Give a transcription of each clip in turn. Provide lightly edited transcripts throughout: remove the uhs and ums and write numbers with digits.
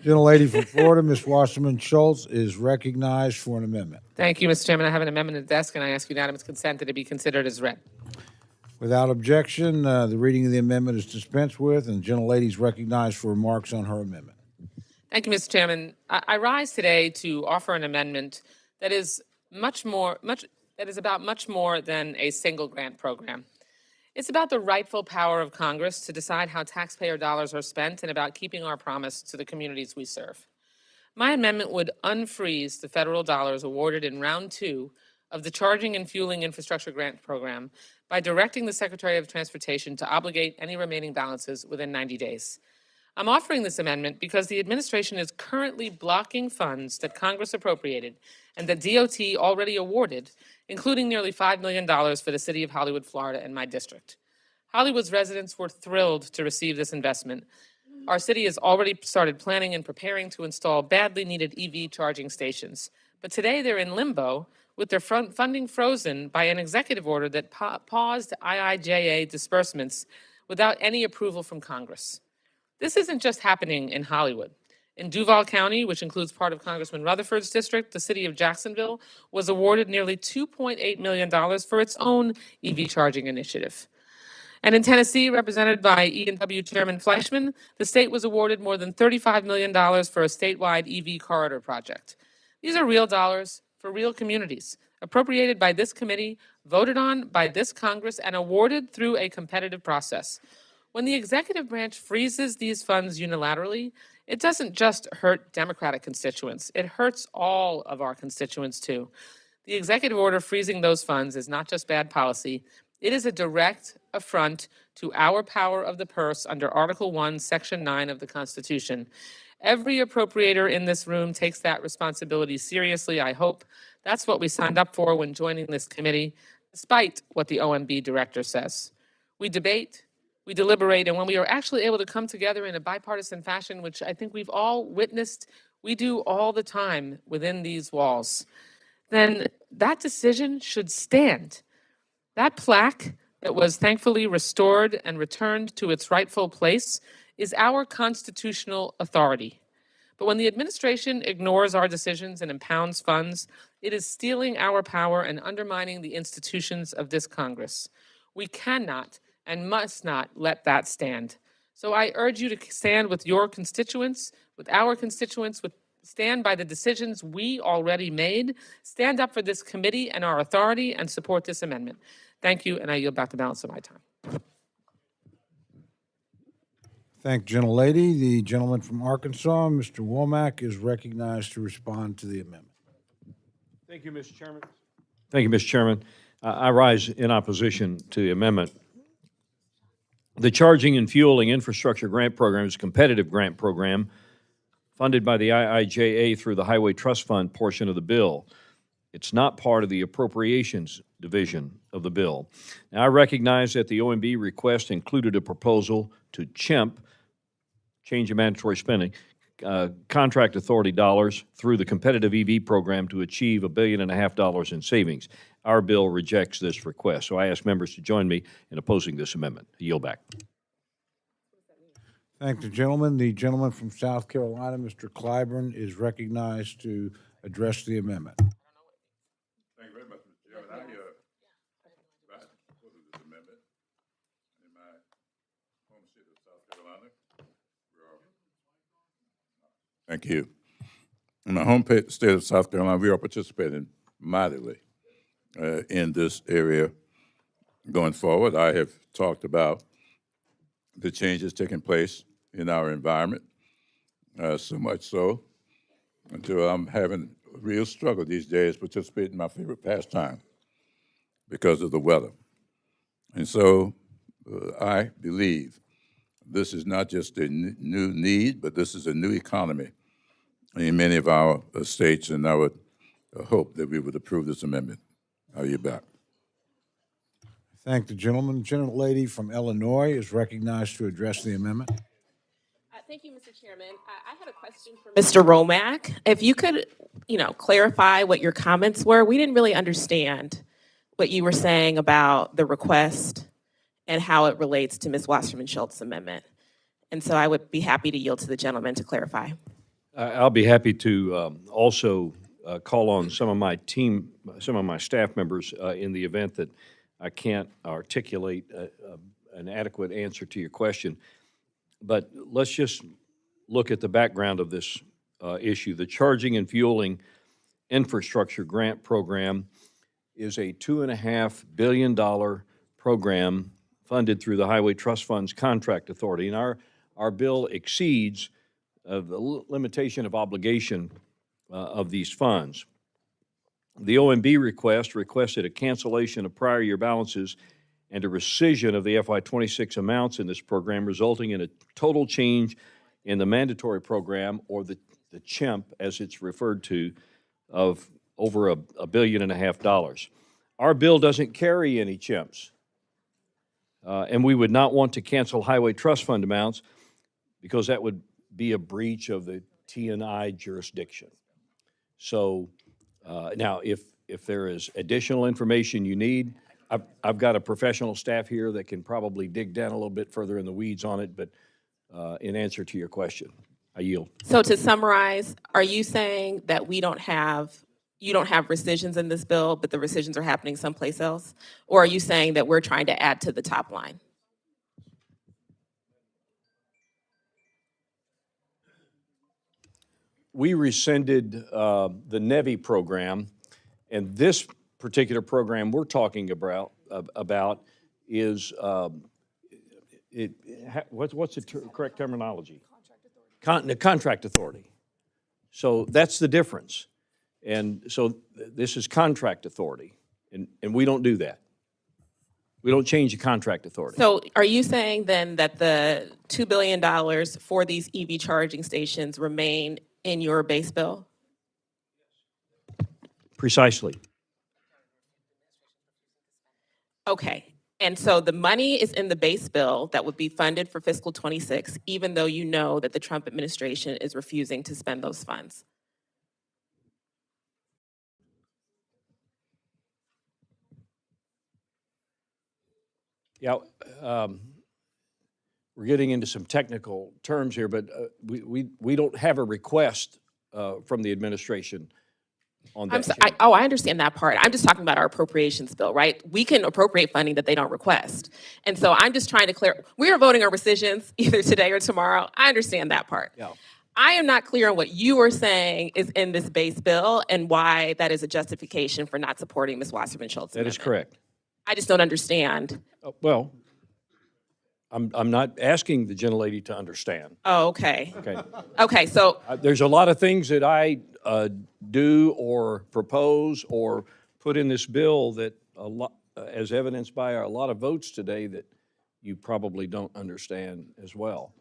Gentlelady from Florida, Ms. Wasserman Schultz, is recognized for an amendment. Thank you, Mr. Chairman. I have an amendment at the desk, and I ask unanimous consent that it be considered as read. Without objection, the reading of the amendment is dispensed with, and the gentlelady is recognized for remarks on her amendment. Thank you, Mr. Chairman. I rise today to offer an amendment that is about much more than a single grant program. It's about the rightful power of Congress to decide how taxpayer dollars are spent and about keeping our promise to the communities we serve. My amendment would unfreeze the federal dollars awarded in round 2 of the Charging and Fueling Infrastructure Grant Program by directing the Secretary of Transportation to obligate any remaining balances within 90 days. I'm offering this amendment because the administration is currently blocking funds that Congress appropriated and that DOT already awarded, including nearly $5 million for the city of Hollywood, Florida, and my district. Hollywood's residents were thrilled to receive this investment. Our city has already started planning and preparing to install badly needed EV charging stations. But today they're in limbo with their funding frozen by an executive order that paused IIJA disbursements without any approval from Congress. This isn't just happening in Hollywood. In Duval County, which includes part of Congressman Rutherford's district, the city of Jacksonville was awarded nearly $2.8 million for its own EV charging initiative. And in Tennessee, represented by E&W Chairman Fleischman, the state was awarded more than $35 million for a statewide EV corridor project. These are real dollars for real communities, appropriated by this committee, voted on by this Congress, and awarded through a competitive process. When the executive branch freezes these funds unilaterally, it doesn't just hurt Democratic constituents, it hurts all of our constituents too. The executive order freezing those funds is not just bad policy, it is a direct affront to our power of the purse under Article 1, Section 9 of the Constitution. Every appropriator in this room takes that responsibility seriously, I hope. That's what we signed up for when joining this committee, despite what the OMB director says. We debate, we deliberate, and when we are actually able to come together in a bipartisan fashion, which I think we've all witnessed, we do all the time within these walls, then that decision should stand. That plaque that was thankfully restored and returned to its rightful place is our constitutional authority. But when the administration ignores our decisions and impounds funds, it is stealing our power and undermining the institutions of this Congress. We cannot and must not let that stand. So I urge you to stand with your constituents, with our constituents, stand by the decisions we already made, stand up for this committee and our authority, and support this amendment. Thank you, and I yield back the balance of my time. Thank you, gentlelady. The gentleman from Arkansas, Mr. Womack, is recognized to respond to the amendment. Thank you, Mr. Chairman. Thank you, Mr. Chairman. I rise in opposition to the amendment. The Charging and Fueling Infrastructure Grant Program is a competitive grant program funded by the IIJA through the Highway Trust Fund portion of the bill. It's not part of the Appropriations Division of the bill. Now, I recognize that the OMB request included a proposal to change in mandatory spending, contract authority dollars through the competitive EV program to achieve $1.5 billion in savings. Our bill rejects this request, so I ask members to join me in opposing this amendment. I yield back. Thank the gentleman. The gentleman from South Carolina, Mr. Clyburn, is recognized to address the amendment. Thank you very much, Mr. Chairman. I support this amendment in my home state of South Carolina. Thank you. In my home state of South Carolina, we are participating mightily in this area going forward. I have talked about the changes taking place in our environment, so much so until I'm having a real struggle these days participating in my favorite pastime because of the weather. And so I believe this is not just a new need, but this is a new economy in many of our states, and I would hope that we would approve this amendment. I'll yield back. Thank the gentleman. The gentlelady from Illinois is recognized to address the amendment. Thank you, Mr. Chairman. I had a question for Mr. Womack. If you could, clarify what your comments were. We didn't really understand what you were saying about the request and how it relates to Ms. Wasserman Schultz's amendment. And so I would be happy to yield to the gentleman to clarify. I'll be happy to also call on some of my team, some of my staff members in the event that I can't articulate an adequate answer to your question. But let's just look at the background of this issue. The Charging and Fueling Infrastructure Grant Program is a $2.5 billion program funded through the Highway Trust Fund's Contract Authority. And our bill exceeds the limitation of obligation of these funds. The OMB requested a cancellation of prior year balances and a rescission of the FY26 amounts in this program, resulting in a total change in the mandatory program, or the CHIMP as it's referred to, of over $1.5 billion. Our bill doesn't carry any CHIMPs, and we would not want to cancel Highway Trust Fund amounts because that would be a breach of the T&I jurisdiction. So now, if there is additional information you need, I've got a professional staff here that can probably dig down a little bit further in the weeds on it, but in answer to your question, I yield. So to summarize, are you saying that you don't have rescissions in this bill, but the rescissions are happening someplace else? Or are you saying that we're trying to add to the top line? We rescinded the NEVI program, and this particular program we're talking about is what's the correct terminology? The contract authority. So that's the difference. And so this is contract authority, and we don't do that. We don't change the contract authority. So are you saying then that the $2 billion for these EV charging stations remain in your base bill? Precisely. Okay. And so the money is in the base bill that would be funded for fiscal 26, even though you know that the Trump administration is refusing to spend those funds. Yeah, we're getting into some technical terms here, but we don't have a request from the administration on that. I understand that part. I'm just talking about our appropriations bill, right? We can appropriate funding that they don't request. And so I'm just trying to clear, we are voting on rescissions either today or tomorrow. I understand that part. Yeah. I am not clear on what you are saying is in this base bill and why that is a justification for not supporting Ms. Wasserman Schultz's That is amendment. correct. I just don't understand. Well, I'm not asking the gentlelady to understand. Oh, okay. Okay. Okay, so There's a lot of things that I do or propose or put in this bill that as evidenced by a lot of votes today, that you probably don't understand as well.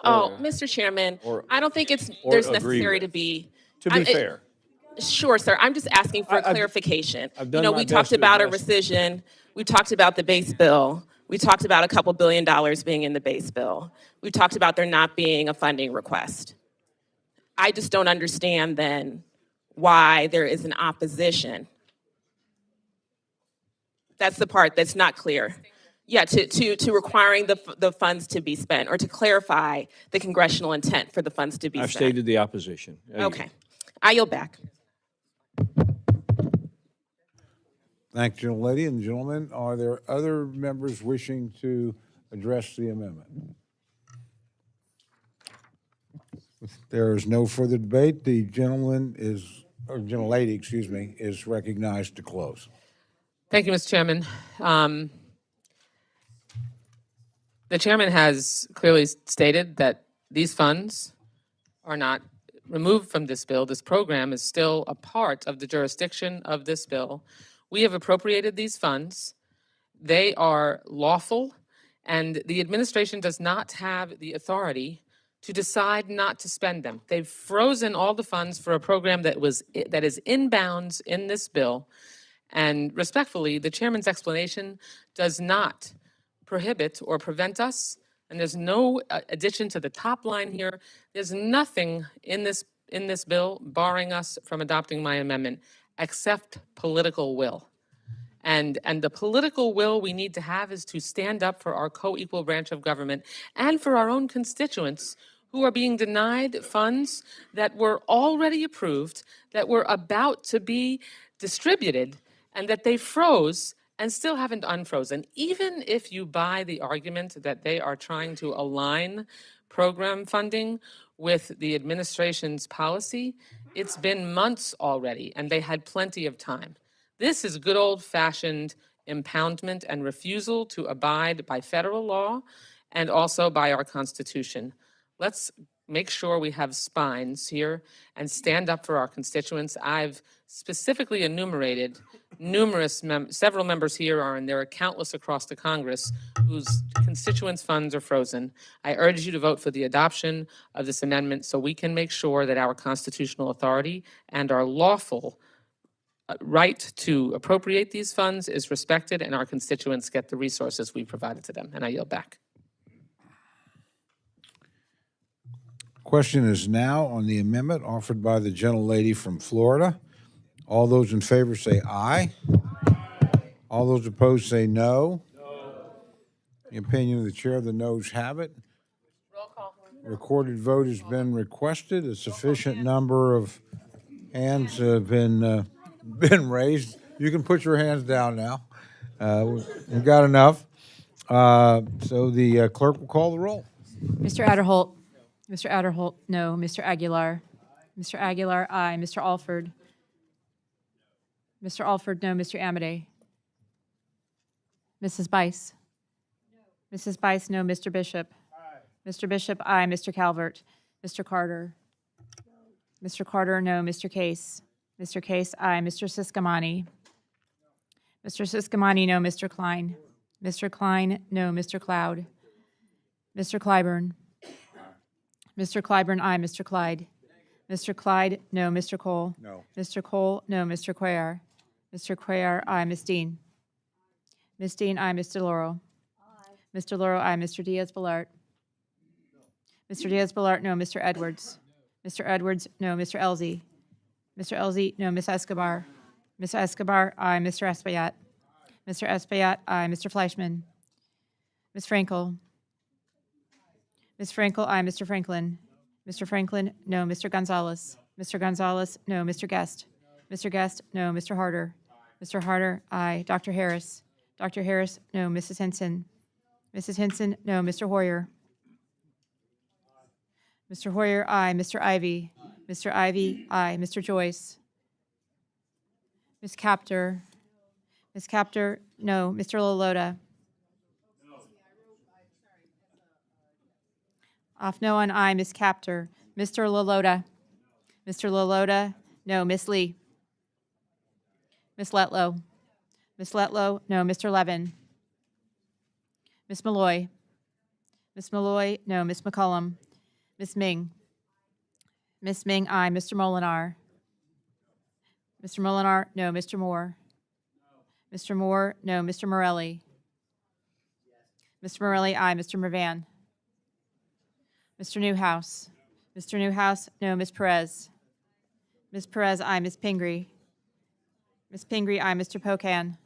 Mr. Chairman, I don't think there's agree necessary with. to be. To be fair. Sure, sir. I'm just asking for I've clarification. done my We best talked to about a address- rescission. We talked about the base bill. We talked about a couple $1 billion being in the base bill. We talked about there not being a funding request. I just don't understand then why there is an opposition. That's the part that's not clear. Yeah, to requiring the funds to be spent, or to clarify the congressional intent for the funds to be I've spent. stated the opposition. Okay. I yield back. Thank you, gentlelady and gentlemen. Are there other members wishing to address the amendment? If there is no further debate, the gentleman is, or gentlelady, excuse me, is recognized to close. Thank you, Mr. Chairman. The chairman has clearly stated that these funds are not removed from this bill. This program is still a part of the jurisdiction of this bill. We have appropriated these funds. They are lawful, and the administration does not have the authority to decide not to spend them. They've frozen all the funds for a program that is inbounds in this bill. And respectfully, the chairman's explanation does not prohibit or prevent us, and there's no addition to the top line here. There's nothing in this bill barring us from adopting my amendment except political will. And the political will we need to have is to stand up for our co-equal branch of government and for our own constituents who are being denied funds that were already approved, that were about to be distributed, and that they froze and still haven't unfrozen. Even if you buy the argument that they are trying to align program funding with the administration's policy, it's been months already, and they had plenty of time. This is good old-fashioned impoundment and refusal to abide by federal law and also by our Constitution. Let's make sure we have spines here and stand up for our constituents. I've specifically enumerated several members here are, and there are countless across the Congress whose constituents' funds are frozen. I urge you to vote for the adoption of this amendment so we can make sure that our constitutional authority and our lawful right to appropriate these funds is respected and our constituents get the resources we provided to them. And I yield back. Question is now on the amendment offered by the gentlelady from Florida. All those in favor say aye. All those opposed say no. The opinion of the chair, the noes have it. Roll call. Recorded vote has been requested. A sufficient number of hands have been raised. You can put your hands down now. We've got enough. So the clerk will call the roll. Mr. Adderholt. Mr. Adderholt, no. Mr. Aguilar. Mr. Aguilar, aye. Mr. Alford. Mr. Alford, no. Mr. Amade. Mrs. Bice. Mrs. Bice, no. Mr. Bishop. Mr. Bishop, aye. Mr. Calvert. Mr. Carter. Mr. Carter, no. Mr. Case. Mr. Case, aye. Mr. Siscomani. Mr. Siscomani, no. Mr. Klein. Mr. Klein, no. Mr. Cloud. Mr. Clyburn. Mr. Clyburn, aye. Mr. Clyde. Mr. Clyde, no. Mr. Cole. No. Mr. Cole, no. Mr. Cuellar. Mr. Cuellar, aye. Ms. Dean. Ms. Dean, aye. Mr. Laurel. Mr. Laurel, aye. Mr. Diaz-Balart. Mr. Diaz-Balart, no. Mr. Edwards. Mr. Edwards, no. Mr. Elzey. Mr. Elzey, no. Ms. Escobar. Ms. Escobar, aye. Mr. Espaillat. Mr. Espaillat, aye. Mr. Fleischman. Ms. Frankel. Ms. Frankel, aye. Mr. Franklin. Mr. Franklin, no. Mr. Gonzalez. Mr. Gonzalez, no. Mr. Guest. Mr. Guest, no. Mr. Harder. Mr. Harder, aye. Dr. Harris. Dr. Harris, no. Mrs. Henson. Mrs. Henson, no. Mr. Hoyer. Mr. Hoyer, aye. Mr. Ivy. Mr. Ivy, aye. Mr. Joyce. Ms. Captor. Ms. Captor, no. Mr. Lolota. Off no on aye. Ms. Captor. Mr. Lolota. Mr. Lolota, no. Ms. Lee. Ms. Letlow. Ms. Letlow, no. Mr. Levin. Ms. Malloy. Ms. Malloy, no. Ms. McCollum. Ms. Ming. Ms. Ming, aye. Mr. Molinar. Mr. Molinar, no. Mr. Moore. Mr. Moore, no. Mr. Morelli. Mr. Morelli, aye. Mr. Mervan. Mr. Newhouse. Mr. Newhouse, no. Ms. Perez. Ms. Perez, aye. Ms. Pingree. Ms. Pingree, aye. Mr. Pocan.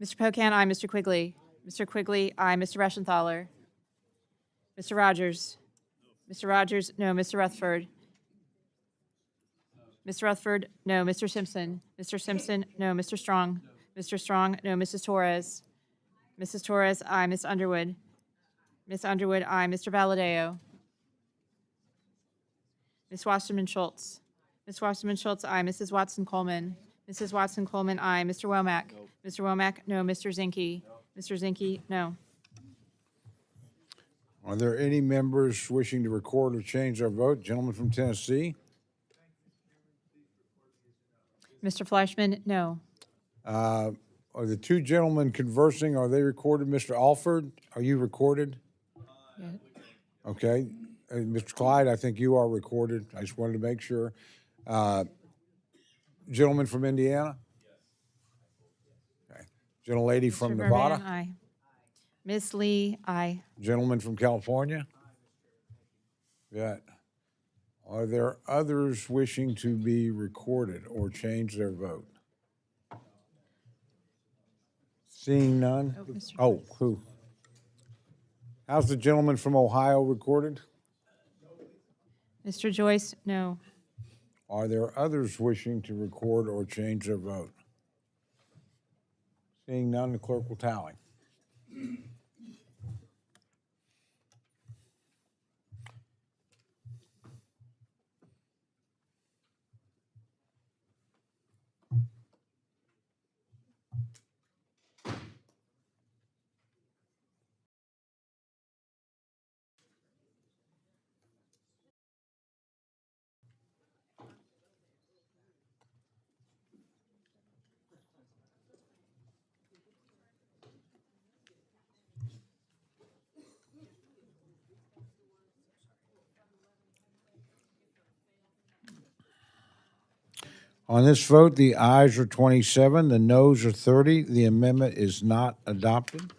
Mr. Pocan, aye. Mr. Quigley. Mr. Quigley, aye. Mr. Reschenthaler. Mr. Rogers. Mr. Rogers, no. Mr. Rutherford. Mr. Rutherford, no. Mr. Simpson. Mr. Simpson, no. Mr. Strong. Mr. Strong, no. Mrs. Torres. Mrs. Torres, aye. Ms. Underwood. Ms. Underwood, aye. Mr. Valadeo. Ms. Wasserman Schultz. Ms. Wasserman Schultz, aye. Mrs. Watson Coleman. Mrs. Watson Coleman, aye. Mr. Womack. Mr. Womack, no. Mr. Zinke. Mr. Zinke, no. Are there any members wishing to record or change their vote? Gentleman from Tennessee. Mr. Fleischman, no. Are the two gentlemen conversing, are they recorded? Mr. Alford, are you recorded? Yeah. Okay. Mr. Clyde, I think you are recorded. I just wanted to make sure. Gentleman from Indiana? Okay. Gentlelady from Mr. Nevada? Mervan, aye. Ms. Lee, aye. Gentleman from California? Yeah. Are there others wishing to be recorded or change their vote? Seeing none? Mr. Oh, who? How's the gentleman from Ohio recorded? Mr. Joyce, no. Are there others wishing to record or change their vote? Seeing none, the clerk will tally. On this vote, the ayes are 27, the noes are 30. The amendment is not adopted.